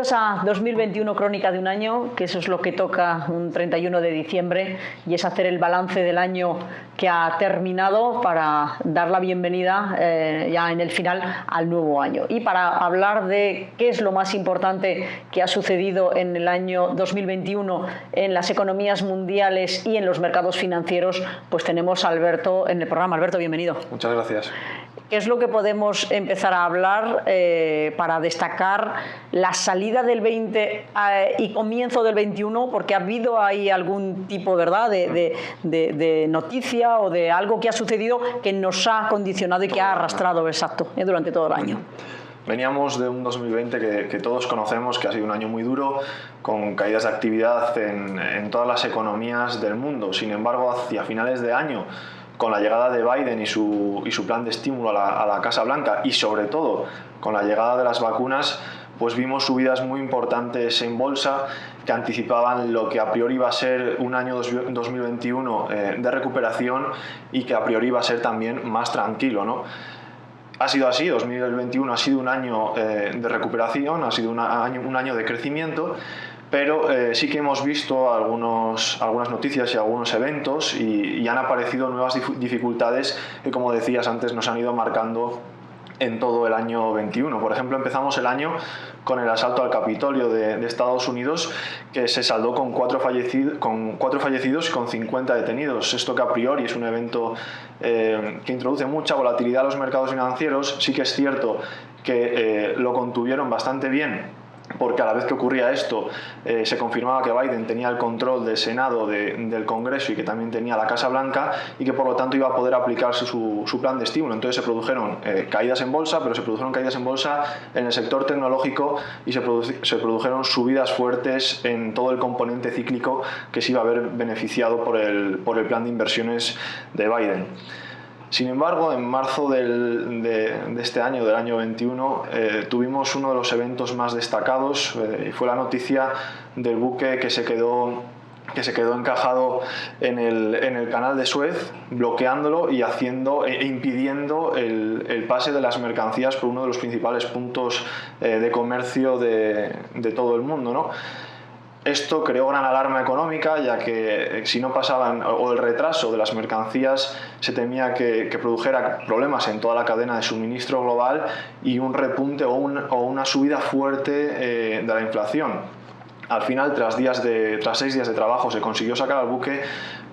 Bienvenidos a 2021 Crónica de un año, que eso es lo que toca un 31 de diciembre y es hacer el balance del año que ha terminado para dar la bienvenida ya en el final al nuevo año. Y para hablar de qué es lo más importante que ha sucedido en el año 2021 en las economías mundiales y en los mercados financieros, pues tenemos a Alberto en el programa. Alberto, bienvenido. Muchas gracias. ¿Qué es lo que podemos empezar a hablar para destacar la salida del 20 y comienzo del 21? Porque ha habido ahí algún tipo, ¿verdad?, de noticia o de algo que ha sucedido que nos ha condicionado y que ha arrastrado, exacto, durante todo el año. Veníamos de un 2020 que todos conocemos que ha sido un año muy duro, con caídas de actividad en todas las economías del mundo. Sin embargo, hacia finales de año, con la llegada de Biden y su plan de estímulo a la Casa Blanca y sobre todo con la llegada de las vacunas, pues vimos subidas muy importantes en bolsa que anticipaban lo que a priori iba a ser un año 2021 de recuperación y que a priori iba a ser también más tranquilo, ¿no? Ha sido así, 2021 ha sido un año de recuperación, ha sido un año de crecimiento, pero sí que hemos visto algunas noticias y algunos eventos y han aparecido nuevas dificultades que, como decías antes, nos han ido marcando en todo el año 21. Por ejemplo, empezamos el año con el asalto al Capitolio de Estados Unidos, que se saldó con 4 fallecidos y con 50 detenidos. Esto, que a priori es un evento que introduce mucha volatilidad a los mercados financieros, sí que es cierto que lo contuvieron bastante bien, porque a la vez que ocurría esto se confirmaba que Biden tenía el control del Senado, del Congreso, y que también tenía la Casa Blanca, y que por lo tanto iba a poder aplicarse su plan de estímulo. Entonces se produjeron caídas en bolsa, pero se produjeron caídas en bolsa en el sector tecnológico y se produjeron subidas fuertes en todo el componente cíclico que se iba a ver beneficiado por el plan de inversiones de Biden. Sin embargo, en marzo de este año, del año 21, tuvimos uno de los eventos más destacados y fue la noticia del buque que se quedó encajado en el canal de Suez, bloqueándolo y impidiendo el pase de las mercancías por uno de los principales puntos de comercio de todo el mundo, ¿no? Esto creó gran alarma económica, ya que si no pasaban, o el retraso de las mercancías, se temía que produjera problemas en toda la cadena de suministro global y un repunte o una subida fuerte de la inflación. Al final, tras 6 días de trabajo, se consiguió sacar al buque,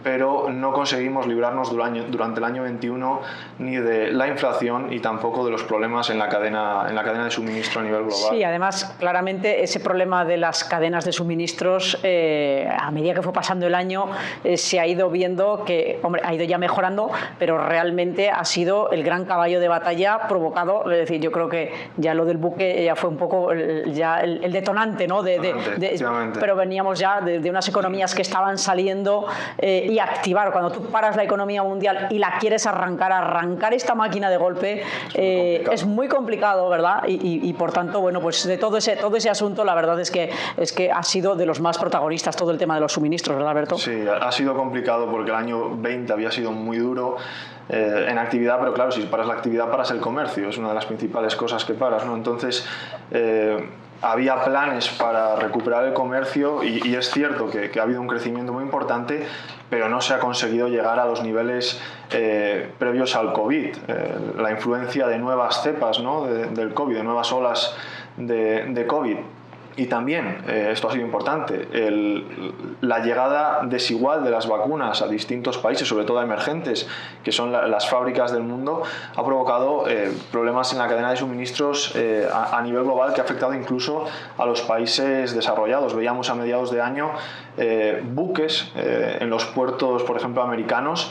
pero no conseguimos librarnos durante el año 21 ni de la inflación y tampoco de los problemas en la cadena de suministro a nivel global. Sí, además, claramente ese problema de las cadenas de suministros, a medida que fue pasando el año, se ha ido viendo que, hombre, ha ido ya mejorando, pero realmente ha sido el gran caballo de batalla provocado. Es decir, yo creo que ya lo del buque ya fue un poco el detonante, ¿no? Pero veníamos ya de unas economías que estaban saliendo y activar. Cuando tú paras la economía mundial y la quieres arrancar esta máquina de golpe, es muy complicado, ¿verdad? Y por tanto, bueno, pues de todo ese asunto, la verdad es que ha sido de los más protagonistas todo el tema de los suministros, ¿verdad, Alberto? Sí, ha sido complicado porque el año 20 había sido muy duro en actividad, pero claro, si paras la actividad, paras el comercio, es una de las principales cosas que paras, ¿no? Entonces, había planes para recuperar el comercio y es cierto que ha habido un crecimiento muy importante, pero no se ha conseguido llegar a los niveles previos al COVID. La influencia de nuevas cepas, ¿no?, del COVID, de nuevas olas de COVID. Y también, esto ha sido importante, la llegada desigual de las vacunas a distintos países, sobre todo a emergentes, que son las fábricas del mundo, ha provocado problemas en la cadena de suministros a nivel global, que ha afectado incluso a los países desarrollados. Veíamos a mediados de año buques en los puertos, por ejemplo, americanos,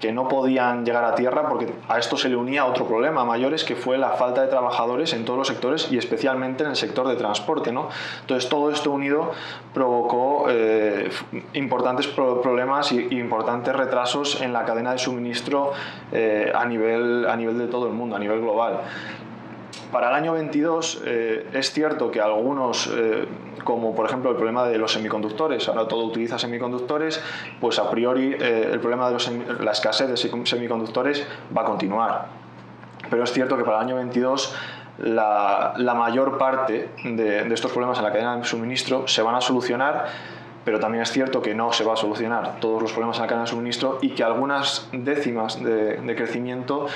que no podían llegar a tierra porque a esto se le unía otro problema mayor, que fue la falta de trabajadores en todos los sectores y especialmente en el sector de transporte, ¿no? Entonces todo esto unido provocó importantes problemas y importantes retrasos en la cadena de suministro a nivel de todo el mundo, a nivel global. Para el año 22 es cierto que algunos, como por ejemplo el problema de los semiconductores, ahora todo utiliza semiconductores, pues a priori el problema de la escasez de semiconductores va a continuar. Pero es cierto que para el año 22 la mayor parte de estos problemas en la cadena de suministro se van a solucionar, pero también es cierto que no se va a solucionar todos los problemas en la cadena de suministro y que algunas décimas de crecimiento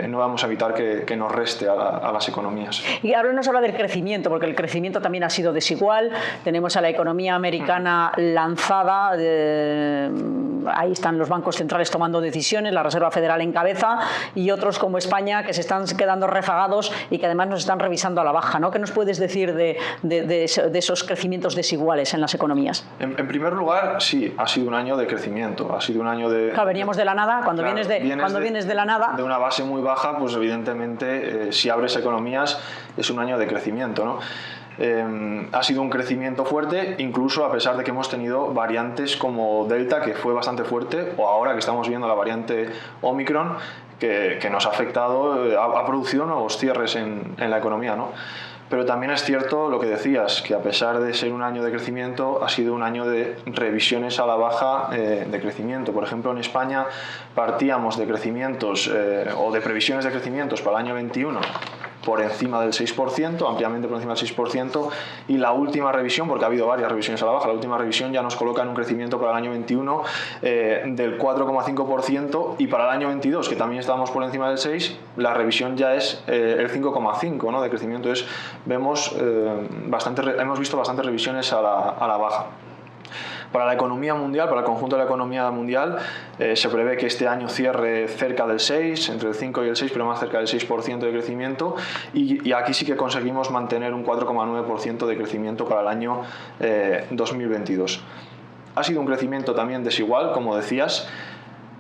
no vamos a evitar que nos reste a las economías. Y háblanos ahora del crecimiento, porque el crecimiento también ha sido desigual. Tenemos a la economía americana lanzada, ahí están los bancos centrales tomando decisiones, la Reserva Federal en cabeza, y otros como España que se están quedando rezagados y que además nos están revisando a la baja, ¿no? ¿Qué nos puedes decir de esos crecimientos desiguales en las economías? En primer lugar, sí, ha sido un año de crecimiento, ha sido un año de... Claro, veníamos de la nada, cuando vienes de la nada... De una base muy baja, pues evidentemente si abres economías es un año de crecimiento, ¿no? Ha sido un crecimiento fuerte, incluso a pesar de que hemos tenido variantes como Delta, que fue bastante fuerte, o ahora que estamos viendo la variante Omicron, que nos ha afectado, ha producido nuevos cierres en la economía, ¿no? Pero también es cierto lo que decías, que a pesar de ser un año de crecimiento, ha sido un año de revisiones a la baja de crecimiento. Por ejemplo, en España partíamos de crecimientos o de previsiones de crecimientos para el año 21 por encima del 6%, ampliamente por encima del 6%, y la última revisión, porque ha habido varias revisiones a la baja, la última revisión ya nos coloca en un crecimiento para el año 21 del 4,5%, y para el año 22, que también estábamos por encima del 6%, la revisión ya es el 5,5%, ¿no? De crecimiento. Entonces hemos visto bastantes revisiones a la baja. Para la economía mundial, para el conjunto de la economía mundial, se prevé que este año cierre cerca del 6, entre el 5 y el 6, pero más cerca del 6% de crecimiento, y aquí sí que conseguimos mantener un 4,9% de crecimiento para el año 2022. Ha sido un crecimiento también desigual, como decías,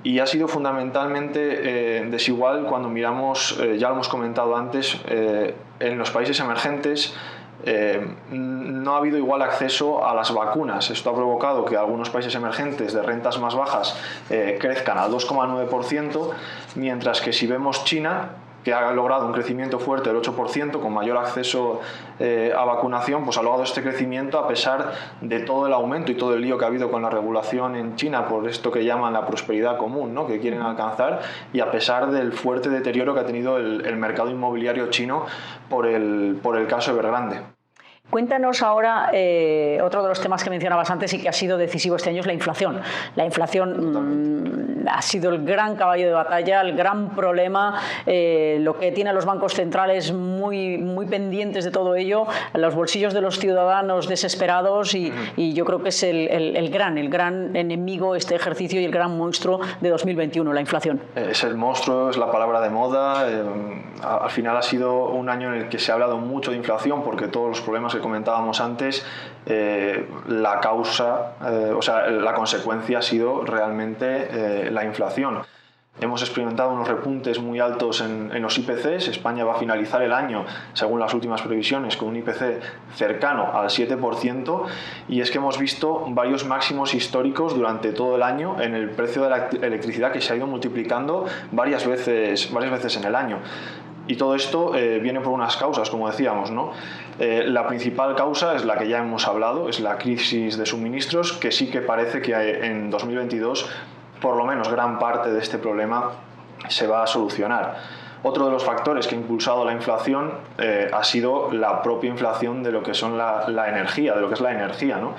y ha sido fundamentalmente desigual cuando miramos, ya lo hemos comentado antes, en los países emergentes. No ha habido igual acceso a las vacunas. Esto ha provocado que algunos países emergentes de rentas más bajas crezcan al 2,9%, mientras que si vemos China, que ha logrado un crecimiento fuerte del 8%, con mayor acceso a vacunación, pues ha logrado este crecimiento a pesar de todo el aumento y todo el lío que ha habido con la regulación en China por esto que llaman la prosperidad común, ¿no? Que quieren alcanzar, y a pesar del fuerte deterioro que ha tenido el mercado inmobiliario chino por el caso Evergrande. Cuéntanos ahora otro de los temas que mencionabas antes y que ha sido decisivo este año es la inflación. La inflación ha sido el gran caballo de batalla, el gran problema, lo que tiene a los bancos centrales muy pendientes de todo ello, los bolsillos de los ciudadanos desesperados, y yo creo que es el gran enemigo este ejercicio y el gran monstruo de 2021, la inflación. Es el monstruo, es la palabra de moda. Al final ha sido un año en el que se ha hablado mucho de inflación porque todos los problemas que comentábamos antes, la consecuencia ha sido realmente la inflación. Hemos experimentado unos repuntes muy altos en los IPCs. España va a finalizar el año, según las últimas previsiones, con un IPC cercano al 7%, y es que hemos visto varios máximos históricos durante todo el año en el precio de la electricidad, que se ha ido multiplicando varias veces en el año. Y todo esto viene por unas causas, como decíamos, ¿no? La principal causa es la que ya hemos hablado, es la crisis de suministros, que sí que parece que en 2022, por lo menos gran parte de este problema se va a solucionar. Otro de los factores que ha impulsado la inflación ha sido la propia inflación de lo que son la energía, de lo que es la energía, ¿no?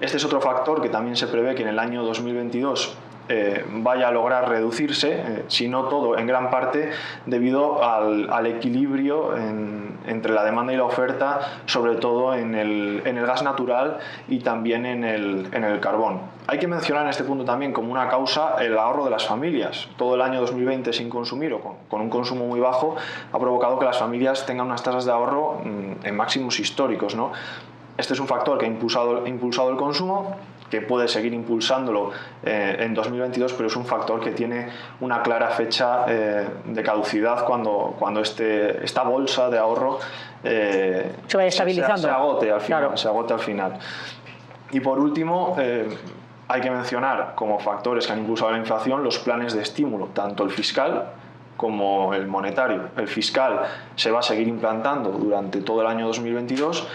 Este es otro factor que también se prevé que en el año 2022 vaya a lograr reducirse, si no todo, en gran parte debido al equilibrio entre la demanda y la oferta, sobre todo en el gas natural y también en el carbón. Hay que mencionar en este punto también como una causa el ahorro de las familias. Todo el año 2020 sin consumir o con un consumo muy bajo ha provocado que las familias tengan unas tasas de ahorro en máximos históricos, ¿no? Este es un factor que ha impulsado el consumo, que puede seguir impulsándolo en 2022, pero es un factor que tiene una clara fecha de caducidad cuando esta bolsa de ahorro se vaya estabilizando. Se agote al final. Claro. Se agote al final. Y por último, hay que mencionar como factores que han impulsado la inflación los planes de estímulo, tanto el fiscal como el monetario. El fiscal se va a seguir implantando durante todo el año 2022,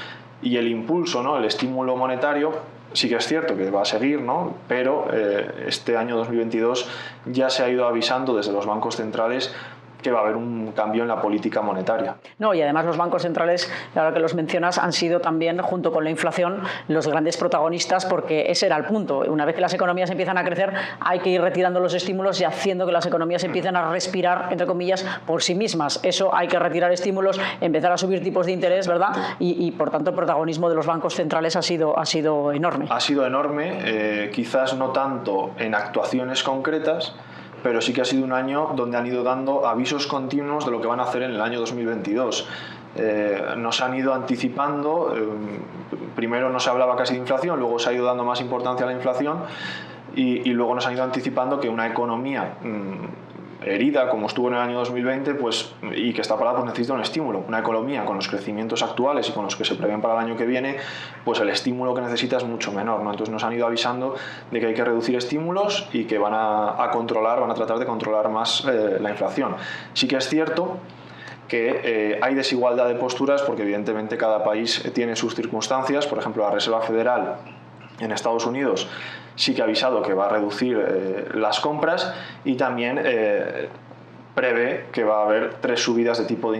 y el impulso, ¿no? El estímulo monetario sí que es cierto que va a seguir, ¿no? Pero este año 2022 ya se ha ido avisando desde los bancos centrales que va a haber un cambio en la política monetaria. No, y además los bancos centrales, ahora que los mencionas, han sido también, junto con la inflación, los grandes protagonistas, porque ese era el punto. Una vez que las economías empiezan a crecer, hay que ir retirando los estímulos y haciendo que las economías empiecen a respirar, entre comillas, por sí mismas. Eso hay que retirar estímulos, empezar a subir tipos de interés, ¿verdad? Y por tanto, el protagonismo de los bancos centrales ha sido enorme. Ha sido enorme, quizás no tanto en actuaciones concretas, pero sí que ha sido un año donde han ido dando avisos continuos de lo que van a hacer en el año 2022. Nos han ido anticipando, primero no se hablaba casi de inflación, luego se ha ido dando más importancia a la inflación y luego nos han ido anticipando que una economía herida como estuvo en el año 2020 y que está parada, pues necesita un estímulo. Una economía con los crecimientos actuales y con los que se prevén para el año que viene, pues el estímulo que necesita es mucho menor, ¿no? Entonces nos han ido avisando de que hay que reducir estímulos y que van a tratar de controlar más la inflación. Sí que es cierto que hay desigualdad de posturas porque evidentemente cada país tiene sus circunstancias. Por ejemplo, la Reserva Federal en Estados Unidos sí que ha avisado que va a reducir las compras y también prevé que va a haber 3 subidas de tipos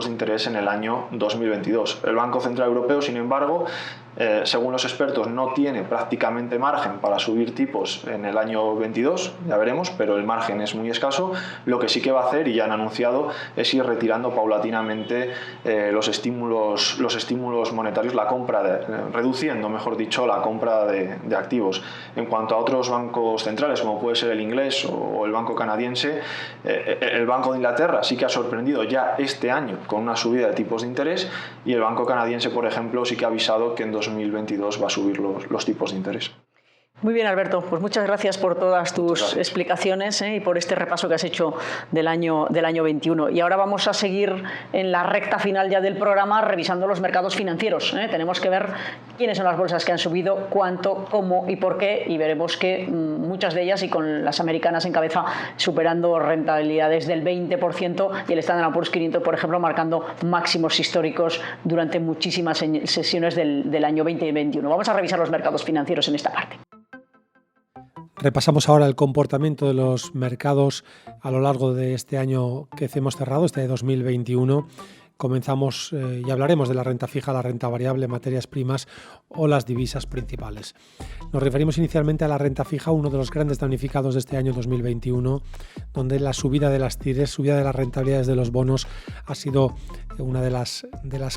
de interés en el año 2022. El Banco Central Europeo, sin embargo, según los expertos, no tiene prácticamente margen para subir tipos en el año 22, ya veremos, pero el margen es muy escaso. Lo que sí que va a hacer, y ya han anunciado, es ir retirando paulatinamente los estímulos monetarios, reduciendo, mejor dicho, la compra de activos. En cuanto a otros bancos centrales, como puede ser el inglés o el banco canadiense, el Banco de Inglaterra sí que ha sorprendido ya este año con una subida de tipos de interés, y el banco canadiense, por ejemplo, sí que ha avisado que en 2022 va a subir los tipos de interés. Muy bien, Alberto, pues muchas gracias por todas tus explicaciones y por este repaso que has hecho del año 21. Y ahora vamos a seguir en la recta final ya del programa revisando los mercados financieros. Tenemos que ver quiénes son las bolsas que han subido, cuánto, cómo y por qué, y veremos que muchas de ellas, y con las americanas en cabeza, superando rentabilidades del 20%, y el Standard & Poor's 500, por ejemplo, marcando máximos históricos durante muchísimas sesiones del año 2021. Vamos a revisar los mercados financieros en esta parte. Repasamos ahora el comportamiento de los mercados a lo largo de este año que hemos cerrado, este 2021. Comenzamos y hablaremos de la renta fija, la renta variable, materias primas o las divisas principales. Nos referimos inicialmente a la renta fija, uno de los grandes damnificados de este año 2021, donde la subida de las TIRES, subida de las rentabilidades de los bonos, ha sido una de las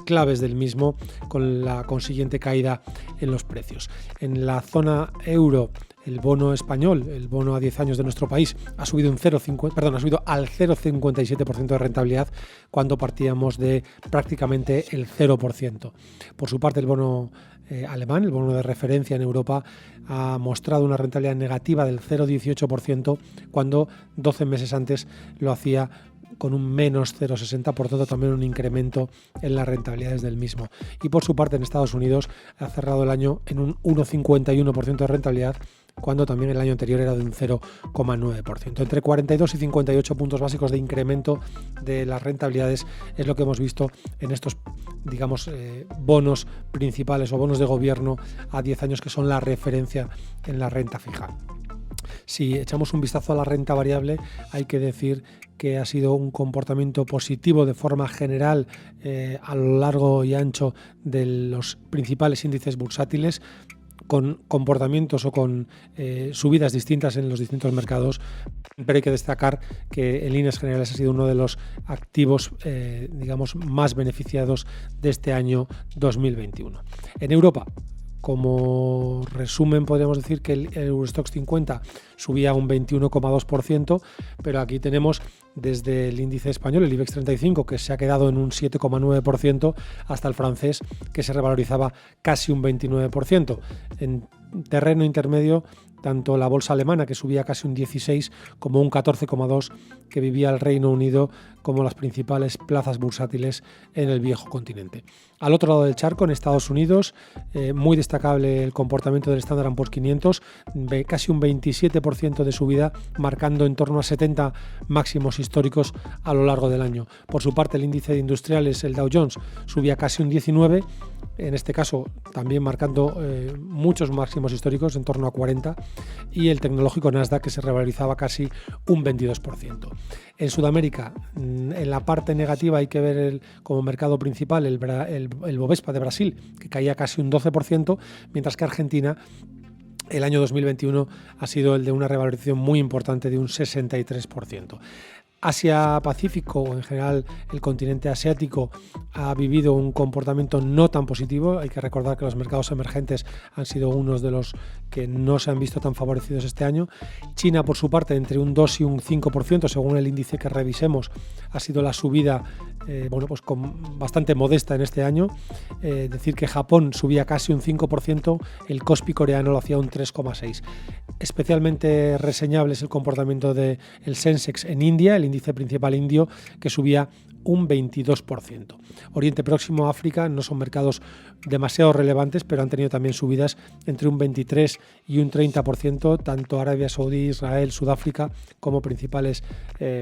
claves del mismo, con la consiguiente caída en los precios. En la zona euro, el bono español, el bono a 10 años de nuestro país, ha subido al 0,57% de rentabilidad cuando partíamos de prácticamente el 0%. Por su parte, el bono alemán, el bono de referencia en Europa, ha mostrado una rentabilidad negativa del 0,18% cuando 12 meses antes lo hacía con un menos 0,60%, por tanto también un incremento en las rentabilidades del mismo. Y por su parte, en Estados Unidos ha cerrado el año en un 1,51% de rentabilidad, cuando también el año anterior era de un 0,9%. Entre 42 y 58 puntos básicos de incremento de las rentabilidades es lo que hemos visto en estos, bonos principales o bonos de gobierno a 10 años, que son la referencia en la renta fija. Si echamos un vistazo a la renta variable, hay que decir que ha sido un comportamiento positivo de forma general a lo largo y ancho de los principales índices bursátiles, con comportamientos o con subidas distintas en los distintos mercados, pero hay que destacar que en líneas generales ha sido uno de los activos más beneficiados de este año 2021. En Europa, como resumen, podríamos decir que el Eurostoxx 50 subía un 21,2%, pero aquí tenemos desde el índice español, el IBEX 35, que se ha quedado en un 7,9%, hasta el francés, que se revalorizaba casi un 29%. En terreno intermedio, tanto la bolsa alemana, que subía casi un 16%, como un 14,2% que vivía el Reino Unido, como las principales plazas bursátiles en el viejo continente. Al otro lado del charco, en Estados Unidos, muy destacable el comportamiento del Standard & Poor's 500, casi un 27% de subida, marcando en torno a 70 máximos históricos a lo largo del año. Por su parte, el índice de industriales, el Dow Jones, subía casi un 19%, en este caso también marcando muchos máximos históricos, en torno a 40, y el tecnológico Nasdaq, que se revalorizaba casi un 22%. En Sudamérica, en la parte negativa hay que ver como mercado principal el Bovespa de Brasil, que caía casi un 12%, mientras que Argentina, el año 2021 ha sido el de una revalorización muy importante de un 63%. Asia-Pacífico, o en general el continente asiático, ha vivido un comportamiento no tan positivo. Hay que recordar que los mercados emergentes han sido unos de los que no se han visto tan favorecidos este año. China, por su parte, entre un 2 y un 5%, según el índice que revisemos, ha sido la subida pues bastante modesta en este año. Decir que Japón subía casi un 5%, el Kospi coreano lo hacía un 3,6%. Especialmente reseñable es el comportamiento del Sensex en India, el índice principal indio, que subía un 22%. Oriente Próximo, África no son mercados demasiado relevantes, pero han tenido también subidas entre un 23 y un 30%, tanto Arabia Saudí, Israel, Sudáfrica como principales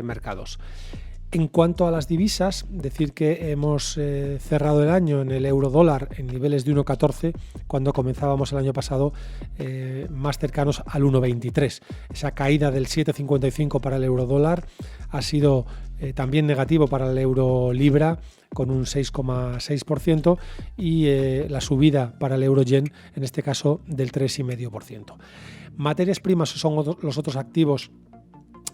mercados. En cuanto a las divisas, decir que hemos cerrado el año en el euro-dólar en niveles de 1,14, cuando comenzábamos el año pasado más cercanos al 1,23. Esa caída del 7,55 para el euro-dólar ha sido también negativo para el euro-libra, con un 6,6%, y la subida para el euro-yen, en este caso, del 3,5%. Materias primas son los otros activos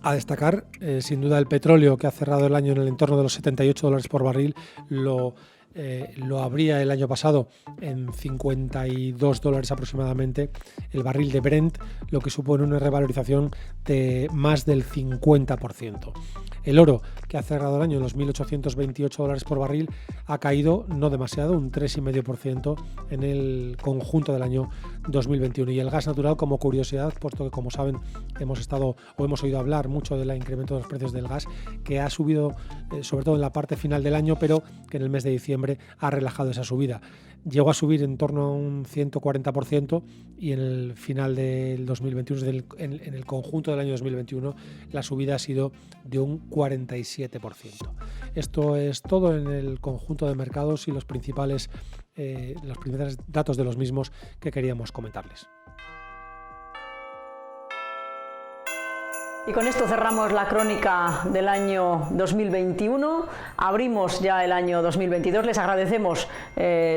a destacar. Sin duda el petróleo, que ha cerrado el año en el entorno de los $78 por barril, lo abría el año pasado en $52 aproximadamente el barril de Brent, lo que supone una revalorización de más del 50%. El oro, que ha cerrado el año en los $1.828 por barril, ha caído no demasiado, un 3,5% en el conjunto del año 2021. Y el gas natural, como curiosidad, puesto que, como saben, hemos oído hablar mucho del incremento de los precios del gas, que ha subido sobre todo en la parte final del año, pero que en el mes de diciembre ha relajado esa subida. Llegó a subir en torno a un 140%, y en el final del 2021, en el conjunto del año 2021, la subida ha sido de un 47%. Esto es todo en el conjunto de mercados y los principales datos de los mismos que queríamos comentarles. Y con esto cerramos la crónica del año 2021, abrimos ya el año 2022, les agradecemos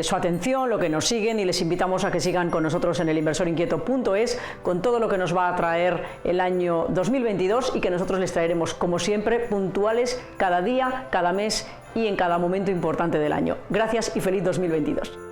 su atención, lo que nos siguen, y les invitamos a que sigan con nosotros en elinversorinquieto.es con todo lo que nos va a traer el año 2022 y que nosotros les traeremos, como siempre, puntuales cada día, cada mes y en cada momento importante del año. Gracias y feliz 2022.